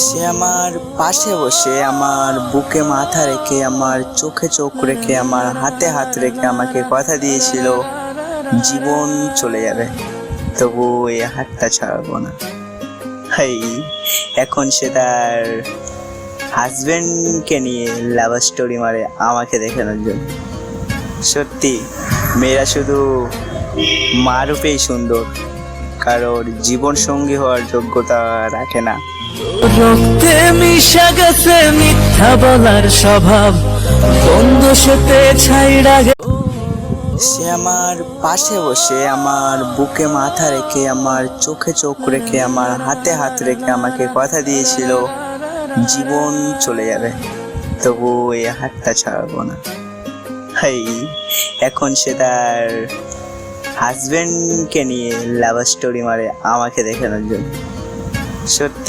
সে আমার পাশে বসে আমার বুকে মাথা রেখে আমার চোখে চোখ রেখে আমার হাতে হাত রেখে আমাকে কথা দিয়েছিল জীবন চলে যাবে, তবু এই হাতটা ছাড়বো না। হাই, এখন সে তার হাজবেন্ডকে নিয়ে লাভ স্টোরি মারে আমাকে দেখানোর জন্য। সত্যি মেয়েরা শুধু মা রূপেই সুন্দর, কারোর জীবন সঙ্গী হওয়ার যোগ্যতা রাখে না। রক্তে মিশা গেছে মিথ্যা বলার স্বভাব, বন্ধ সাথে ছাইড়া সে আমার পাশে বসে আমার বুকে মাথা রেখে আমার চোখে চোখ রেখে আমার হাতে হাত রেখে আমাকে কথা দিয়েছিল জীবন চলে যাবে, তবু এই হাতটা ছাড়বো না। হাই, এখন সে তার হাজবেন্ডকে নিয়ে লাভ স্টোরি মারে আমাকে দেখানোর জন্য। সত্যি